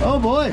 Oh boy,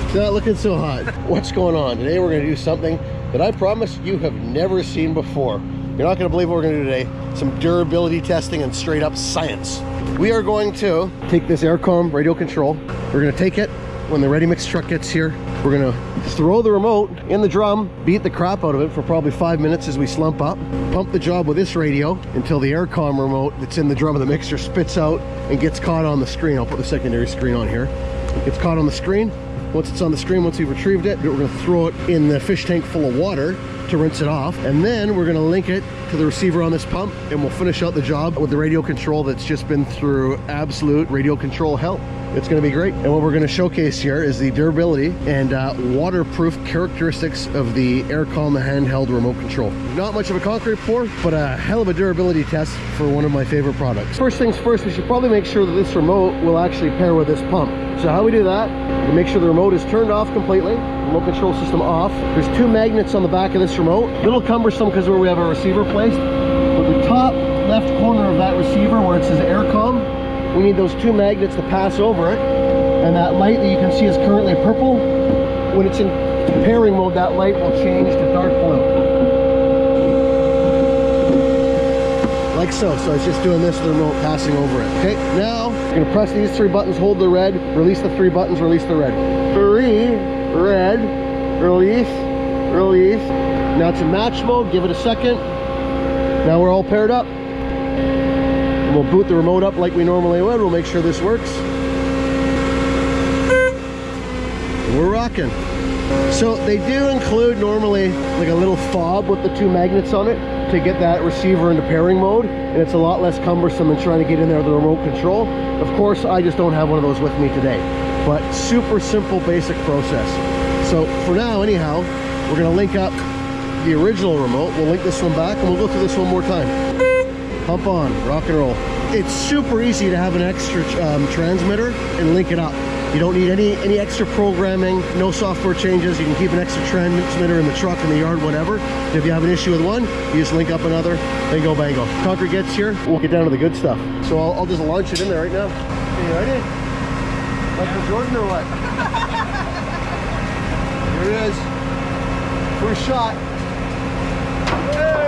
it's not looking so hot. What's going on? Today we're going to do something that I promise you have never seen before. You're not going to believe what we're going to do today. Some durability testing and straight up science. We are going to take this Aarcomm radio control. We're going to take it when the ready mix truck gets here. We're going to throw the remote in the drum, beat the crap out of it for probably 5 minutes as we slump up, pump the job with this radio until the Aarcomm remote that's in the drum of the mixer spits out and gets caught on the screen. I'll put the secondary screen on here. It gets caught on the screen. Once it's on the screen, once we've retrieved it, we're going to throw it in the fish tank full of water to rinse it off, and then we're going to link it to the receiver on this pump, and we'll finish out the job with the radio control that's just been through absolute radio control hell. It's going to be great. And what we're going to showcase here is the durability and waterproof characteristics of the Aarcomm handheld remote control. Not much of a concrete pour, but a hell of a durability test for one of my favorite products. First things first, we should probably make sure that this remote will actually pair with this pump. So how we do that, we make sure the remote is turned off completely, remote control system off. There's 2 magnets on the back of this remote. A little cumbersome because where we have our receiver placed. But the top left corner of that receiver where it says Aarcomm, we need those 2 magnets to pass over it. And that light that you can see is currently purple. When it's in pairing mode, that light will change to dark blue. Like so. So it's just doing this, the remote passing over it. Okay, now you're gonna press these 3 buttons, hold the red, release the 3 buttons, release the red. 3, red, release, release. Now it's in match mode, give it a second. Now we're all paired up. And we'll boot the remote up like we normally would. We'll make sure this works. And we're rocking. So they do include normally like a little fob with the 2 magnets on it to get that receiver into pairing mode, and it's a lot less cumbersome than trying to get in there with the remote control. Of course, I just don't have one of those with me today, but super simple, basic process. So for now, anyhow, we're gonna link up the original remote. We'll link this one back, and we'll go through this one more time. Pump on, rock and roll. It's super easy to have an extra transmitter and link it up. You don't need any extra programming, no software changes. You can keep an extra transmitter in the truck, in the yard, whatever. And if you have an issue with one, you just link up another, bingo bango. Concrete gets here, we'll get down to the good stuff. So I'll just launch it in there right now. Are you ready? Michael Jordan or what? Here it is. First shot. Oh!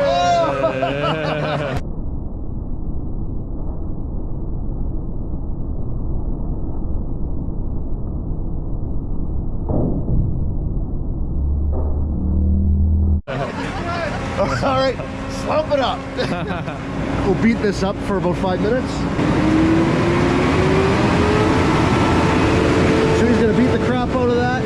All right, slump it up. We'll beat this up for about 5 minutes. So he's gonna beat the crap out of that.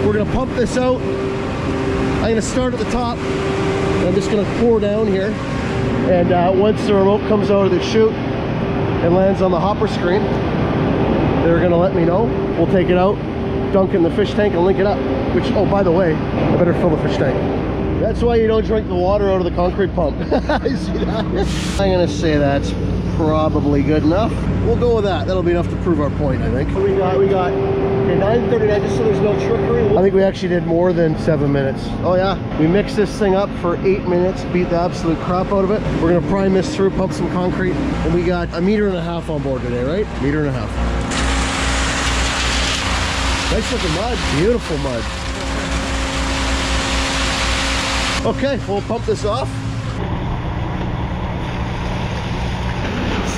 We're gonna pump this out. I'm gonna start at the top. And I'm just gonna pour down here. And once the remote comes out of the chute and lands on the hopper screen, they're gonna let me know. We'll take it out, dunk in the fish tank and link it up. Which, oh, by the way, I better fill the fish tank. That's why you don't drink the water out of the concrete pump. You see that? I'm gonna say that's probably good enough. We'll go with that. That'll be enough to prove our point, I think. We got okay, 9:39, just so there's no trickery. I think we actually did more than 7 minutes. Oh yeah, we mixed this thing up for 8 minutes, beat the absolute crap out of it. We're gonna prime this through, pump some concrete, and we got 1.5 meters on board today, right? 1.5 meters. Nice looking mud, beautiful mud. Okay, we'll pump this off.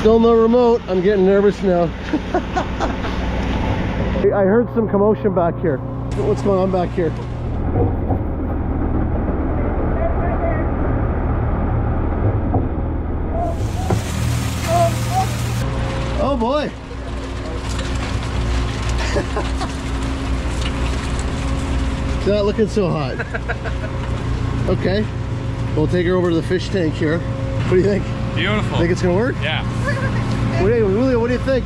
Still no remote. I'm getting nervous now. I heard some commotion back here. What's going on back here? Oh boy. It's not looking so hot. Okay, we'll take her over to the fish tank here. What do you think? Beautiful. Think it's gonna work? Yeah. Julio, what do you think?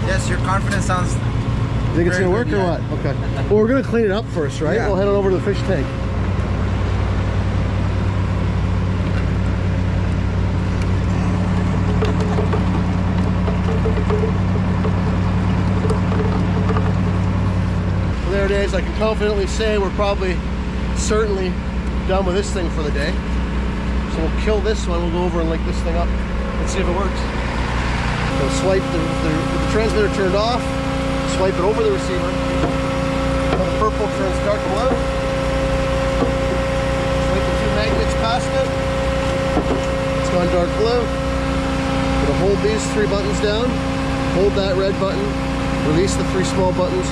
Yes, your confidence sounds. You think it's gonna work or what? Okay. Well, we're gonna clean it up first, right? Yeah. We'll head on over to the fish tank. Well, there it is. I can confidently say we're probably certainly done with this thing for the day. So we'll kill this one. We'll go over and link this thing up and see if it works. So swipe with the transmitter turned off, swipe it over the receiver. The purple turns dark blue. Swipe the two magnets past it. It's gone dark blue. Gonna hold these three buttons down. Hold that red button. Release the three small buttons.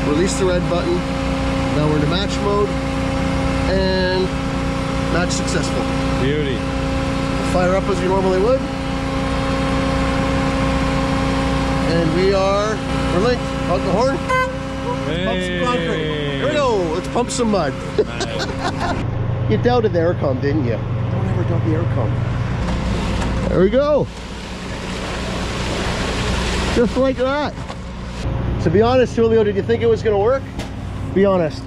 Release the red button. Now we're into match mode. And match successful. Beauty. Fire up as you normally would. And we're linked. Honk the horn. Hey. Pump some concrete. Here we go. Let's pump some mud. Nice. You doubted the Aarcomm, didn't you? Don't ever doubt the Aarcomm. There we go. Just like that. To be honest, Julio, did you think it was going to work? Be honest.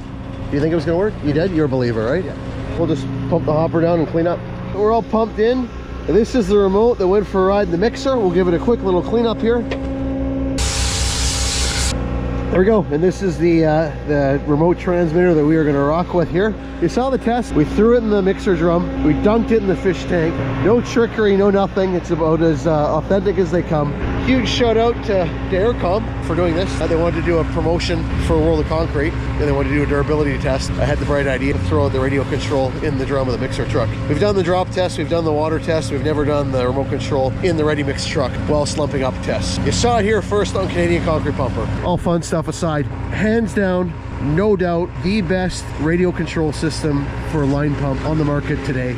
Do you think it was going to work? You did? You're a believer, right? Yeah. We'll just pump the hopper down and clean up. We're all pumped in. This is the remote that went for a ride in the mixer. We'll give it a quick little cleanup here. There we go. And this is the remote transmitter that we are going to rock with here. You saw the test. We threw it in the mixer drum. We dunked it in the fish tank. No trickery, no nothing. It's about as authentic as they come. Huge shout out to Aarcomm for doing this. They wanted to do a promotion for World of Concrete, and they wanted to do a durability test. I had the bright idea to throw out the radio control in the drum of the mixer truck. We've done the drop test, we've done the water test, we've never done the remote control in the ready mix truck while slumping up tests. You saw it here first on Canadian Concrete Pumper. All fun stuff aside, hands down, no doubt, the best radio control system for line pump on the market today.